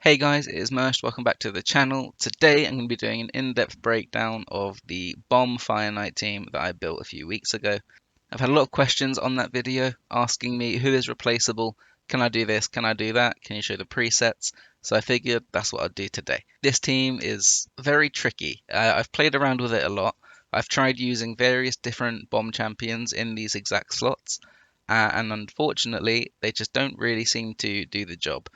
Hey guys, it is Mershd. Welcome back to the channel. Today I'm going to be doing an in-depth breakdown of the bomb Fireknight team that I built a few weeks ago. I've had a lot of questions on that video asking me who is replaceable, can I do this, can I do that, can you show the presets? So I figured that's what I'd do today. This team is very tricky. I've played around with it a lot. I've tried using various different bomb champions in these exact slots, and unfortunately they just don't really seem to do the job.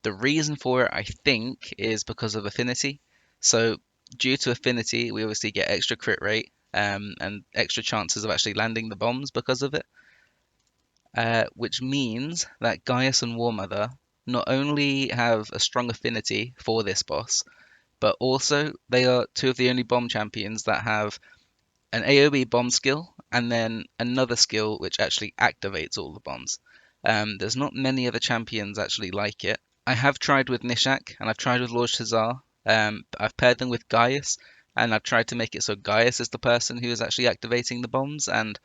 The reason for it, I think, is because of affinity. So, due to affinity, we obviously get extra crit rate and extra chances of actually landing the bombs because of it, which means that Gaius and Warmother not only have a strong affinity for this boss, but also they are two of the only bomb champions that have an AoE bomb skill and then another skill which actually activates all the bombs. There's not many other champions actually like it. I have tried with Gnishak and I've tried with Lord Shazaar. I've paired them with Gaius and I've tried to make it so Gaius is the person who is actually activating the bombs, and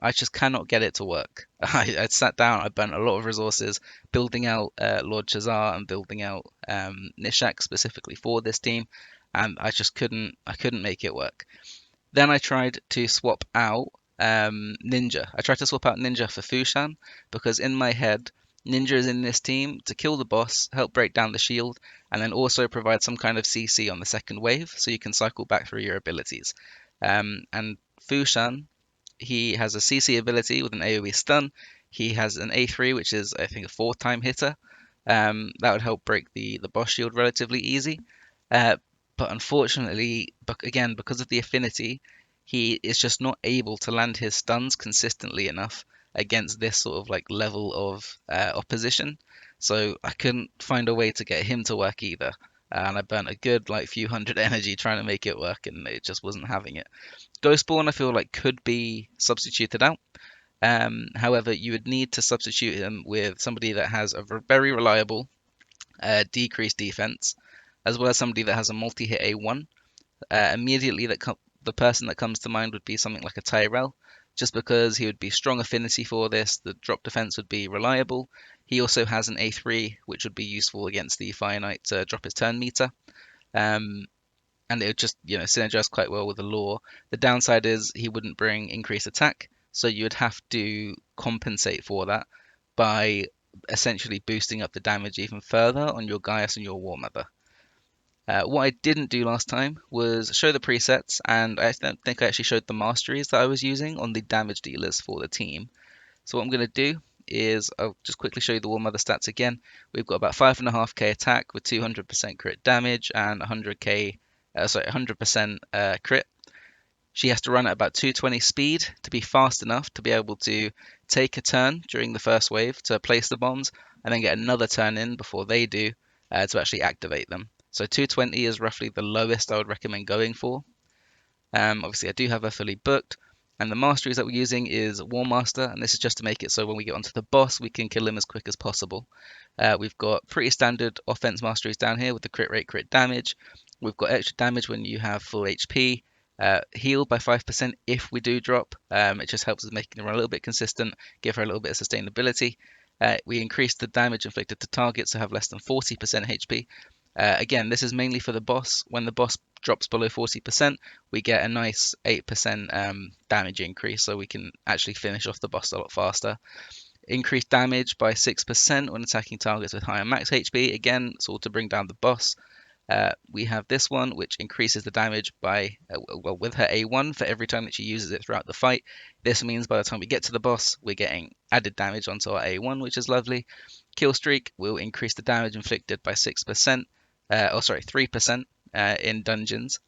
I just cannot get it to work. I sat down, I burnt a lot of resources building out Lord Shazaar and building out Gnishak specifically for this team, and I couldn't make it work. Then I tried to swap out Ninja. I tried to swap out Ninja for Fu Shan because in my head, Ninja is in this team to kill the boss, help break down the shield, and then also provide some kind of CC on the second wave so you can cycle back through your abilities. And Fu Shan, he has a CC ability with an AoE stun. He has an A3, which is, I think, a 4-time hitter. That would help break the boss shield relatively easy. Uh, but unfortunately, again, because of the affinity, he is just not able to land his stuns consistently enough against this sort of like level of opposition. So I couldn't find a way to get him to work either. And I burnt a good like few hundred energy trying to make it work, and it just wasn't having it. Ghostborn, I feel like could be substituted out. However, you would need to substitute him with somebody that has a very reliable decreased defense, as well as somebody that has a multi-hit A1. Immediately, the person that comes to mind would be something like a Tyrell, just because he would be strong affinity for this. The drop defense would be reliable. He also has an A3, which would be useful against the Fireknight to drop his turn meter. Um, and it would just synergize quite well with the lore. The downside is he wouldn't bring increased attack, so you would have to compensate for that by essentially boosting up the damage even further on your Gaius and your Warmother. What I didn't do last time was show the presets, and I don't think I actually showed the masteries that I was using on the damage dealers for the team. So what I'm going to do is I'll just quickly show you the Warmother stats again. We've got about 5.5k attack with 200% crit damage and 100% crit. She has to run at about 220 speed to be fast enough to be able to take a turn during the first wave to place the bombs, and then get another turn in before they do to actually activate them. So 220 is roughly the lowest I would recommend going for. Obviously, I do have her fully booked. And the masteries that we're using is War Master, and this is just to make it so when we get onto the boss, we can kill him as quick as possible. We've got pretty standard offense masteries down here with the crit rate, crit damage. We've got extra damage when you have full HP. Heal by 5% if we do drop. It just helps us making her a little bit consistent, give her a little bit of sustainability. We increase the damage inflicted to targets to have less than 40% HP. Again, this is mainly for the boss. When the boss drops below 40%, we get a nice 8% damage increase, so we can actually finish off the boss a lot faster. Increased damage by 6% when attacking targets with higher max HP. Again, it's all to bring down the boss. We have this one, which increases the damage by, with her A1 for every time that she uses it throughout the fight. This means by the time we get to the boss, we're getting added damage onto our A1, which is lovely. Kill streak will increase the damage inflicted by 6%, 3% in dungeons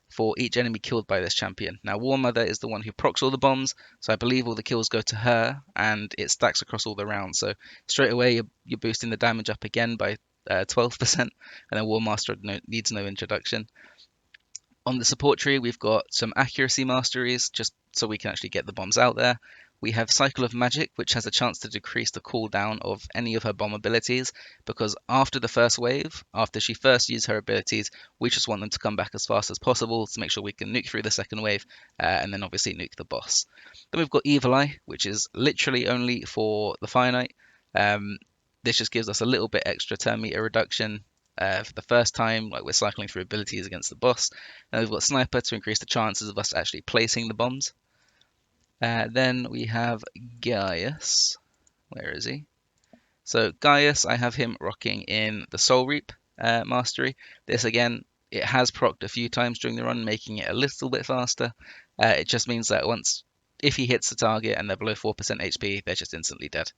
for each enemy killed by this champion. Now, Warmother is the one who procs all the bombs, so I believe all the kills go to her, and it stacks across all the rounds. So straight away, you're boosting the damage up again by 12%, and then War Master needs no introduction. On the support tree, we've got some accuracy masteries, just so we can actually get the bombs out there. We have Cycle of Magic, which has a chance to decrease the cooldown of any of her bomb abilities, because after the first wave, after she first used her abilities, we just want them to come back as fast as possible to make sure we can nuke through the second wave, and then obviously nuke the boss. Then we've got Evil Eye, which is literally only for the Fireknight. This just gives us a little bit extra turn meter reduction for the first time, like we're cycling through abilities against the boss. And we've got Sniper to increase the chances of us actually placing the bombs. Then we have Gaius. Where is he? So Gaius, I have him rocking in the Soul Reap mastery. This again, it has procced a few times during the run, making it a little bit faster. It just means that if he hits the target and they're below 4% HP, they're just instantly dead.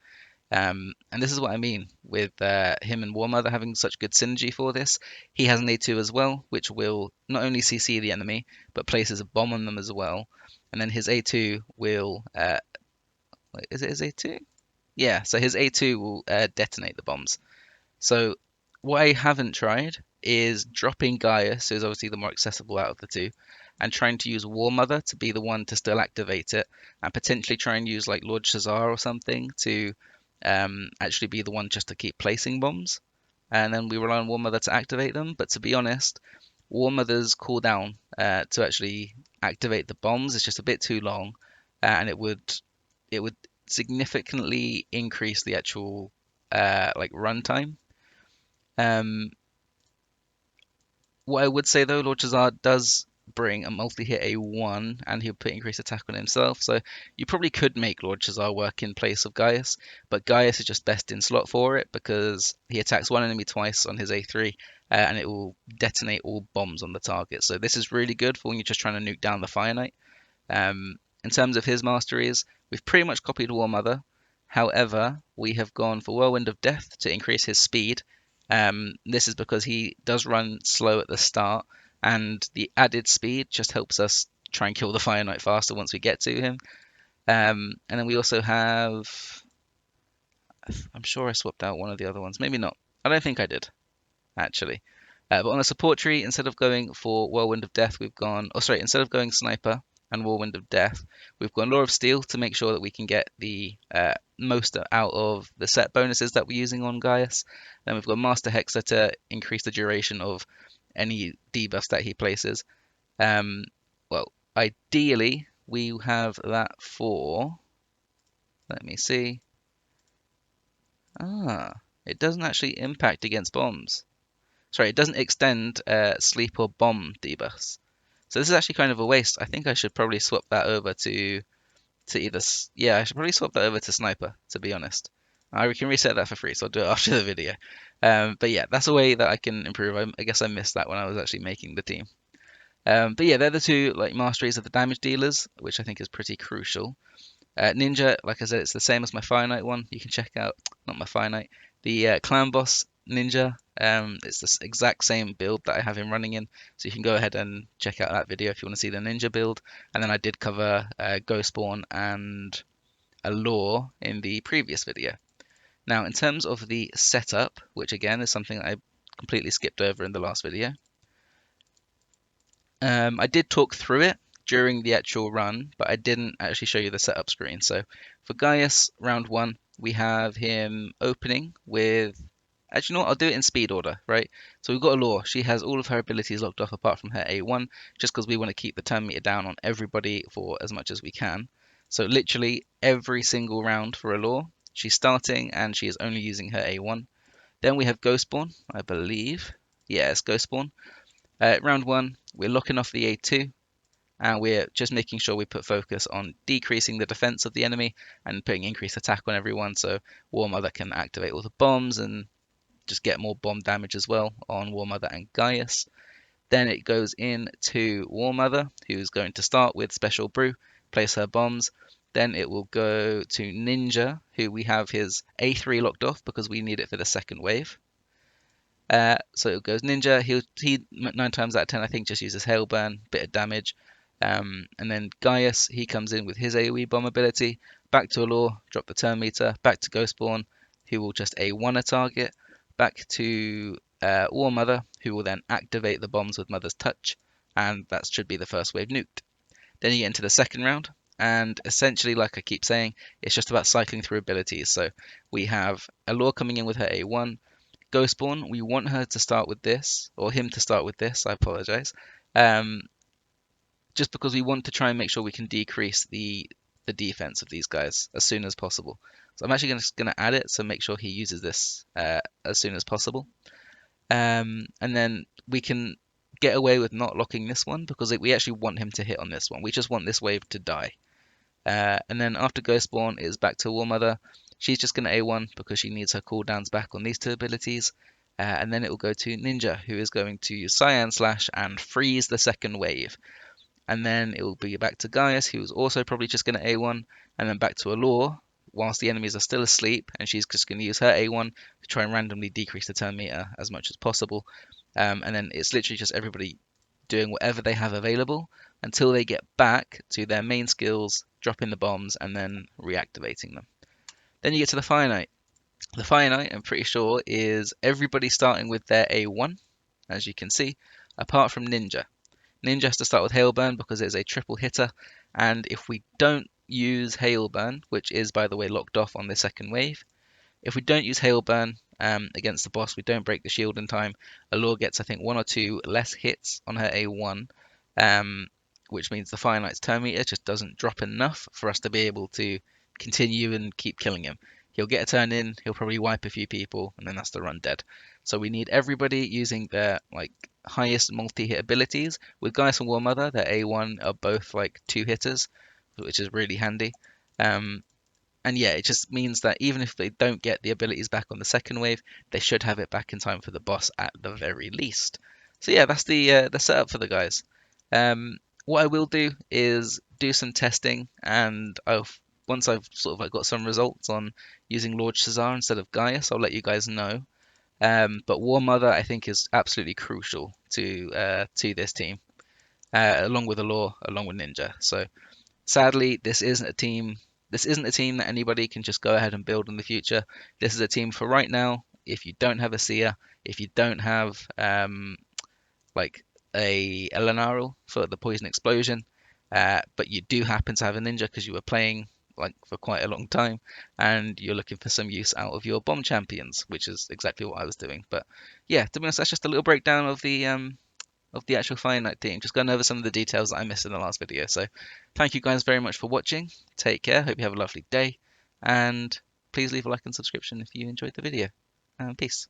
And this is what I mean with him and War Mother having such good synergy for this. He has an A2 as well, which will not only CC the enemy, but places a bomb on them as well. And then his A2 will, wait, is it his A2? Yeah, so his A2 will detonate the bombs. So what I haven't tried is dropping Gaius, who's obviously the more accessible out of the two, and trying to use War Mother to be the one to still activate it, and potentially try and use like Lord Shazaar or something to actually be the one just to keep placing bombs, and then we rely on War Mother to activate them. But to be honest, War Mother's cooldown to actually activate the bombs is just a bit too long, and it would significantly increase the actual like runtime. Um, what I would say though, Lord Shazaar does bring a multi-hit A1 and he'll put increased attack on himself. So you probably could make Lord Shazaar work in place of Gaius, but Gaius is just best in slot for it because he attacks one enemy twice on his A3 and it will detonate all bombs on the target. So this is really good for when you're just trying to nuke down the Fireknight. In terms of his masteries, we've pretty much copied War Mother. However, we have gone for Whirlwind of Death to increase his speed. This is because he does run slow at the start, and the added speed just helps us try and kill the Fireknight faster once we get to him. And then we also have, I'm sure I swapped out one of the other ones. Maybe not. I don't think I did, actually. But on the support tree, instead of going for Whirlwind of Death, we've gone, oh sorry, instead of going Sniper and Whirlwind of Death, we've gone Law of Steel to make sure that we can get the most out of the set bonuses that we're using on Gaius. Then we've got Master Hexer to increase the duration of any debuffs that he places. Well, ideally, we have that for, let me see. It doesn't actually impact against bombs. Sorry, it doesn't extend sleep or bomb debuffs. So this is actually kind of a waste. I think I should probably swap that over to either. Yeah, I should probably swap that over to Sniper, to be honest. We can reset that for free, so I'll do it after the video. But yeah, that's a way that I can improve. I guess I missed that when I was actually making the team. But yeah, they're the two like masteries of the damage dealers, which I think is pretty crucial. Ninja, like I said, it's the same as my Fireknight one. You can check out, not my Fireknight, the Clan Boss Ninja. It's the exact same build that I have him running in. So you can go ahead and check out that video if you want to see the Ninja build. And then I did cover Ghost Spawn and Allure in the previous video. Now, in terms of the setup, which again is something I completely skipped over in the last video, I did talk through it during the actual run, but I didn't actually show you the setup screen. So for Gaius, round one, we have him opening with, actually, no, I'll do it in speed order, right? So we've got Allure. She has all of her abilities locked off apart from her A1, just because we want to keep the turn meter down on everybody for as much as we can. So literally every single round for Allure, she's starting and she is only using her A1. Then we have Ghostborn, I believe. Yeah, it's Ghostborn. Round one, we're locking off the A2, and we're just making sure we put focus on decreasing the defense of the enemy and putting increased attack on everyone, so War Mother can activate all the bombs and just get more bomb damage as well on War Mother and Gaius. Then it goes into War Mother, who's going to start with Special Brew, place her bombs. Then it will go to Ninja, who we have his A3 locked off because we need it for the second wave. So it goes Ninja. He 9 times out of 10 I think just uses Hail Burn, bit of damage. And then Gaius, he comes in with his AoE bomb ability. Back to Allure, drop the turn meter. Back to Ghostborn, who will just A1 a target. Back to War Mother, who will then activate the bombs with Mother's Touch. And that should be the first wave nuked. Then you get into the second round. And essentially, like I keep saying, it's just about cycling through abilities. So we have Allure coming in with her A1. Ghostborn, we want her to start with this, or him to start with this, I apologize. Just because we want to try and make sure we can decrease the defense of these guys as soon as possible. So I'm actually just going to add it, so make sure he uses this as soon as possible. And then we can get away with not locking this one because we actually want him to hit on this one. We just want this wave to die. And then after Ghost Spawn is back to War Mother. She's just going to A1 because she needs her cooldowns back on these two abilities. And then it will go to Ninja, who is going to use Cyan Slash and freeze the second wave. And then it will be back to Gaius, who's also probably just going to A1, and then back to Allure, whilst the enemies are still asleep, and she's just going to use her A1 to try and randomly decrease the turn meter as much as possible. And then it's literally just everybody doing whatever they have available until they get back to their main skills, dropping the bombs, and then reactivating them. Then you get to the Fireknight. The Fireknight, I'm pretty sure, is everybody starting with their A1, as you can see, apart from Ninja. Ninja has to start with Hailburn because it's a triple hitter, and if we don't use Hailburn, which is, by the way, locked off on the second wave, if we don't use Hailburn against the boss, we don't break the shield in time, Allure gets, I think, 1 or 2 less hits on her A1, which means the Fireknight's turn meter just doesn't drop enough for us to be able to continue and keep killing him. He'll get a turn in, he'll probably wipe a few people, and then that's the run dead. So we need everybody using their highest multi-hit abilities. With Gaius and War Mother, their A1 are both 2 hitters, which is really handy. And yeah, it just means that even if they don't get the abilities back on the second wave, they should have it back in time for the boss at the very least. So yeah, that's the setup for the guys. What I will do is do some testing, and once I've sort of got some results on using Lord Shazaar instead of Gaius, I'll let you guys know. But War Mother, I think, is absolutely crucial to this team, along with Allure, along with Ninja. So sadly, this isn't a team. This isn't a team that anybody can just go ahead and build in the future. This is a team for right now. If you don't have a Seer, if you don't have like a Elenarl for the poison explosion, but you do happen to have a Ninja because you were playing for quite a long time, and you're looking for some use out of your bomb champions, which is exactly what I was doing. But yeah, to be honest, that's just a little breakdown of the actual Fireknight team, just going over some of the details that I missed in the last video. So thank you guys very much for watching. Take care, hope you have a lovely day, and please leave a like and subscription if you enjoyed the video. Peace.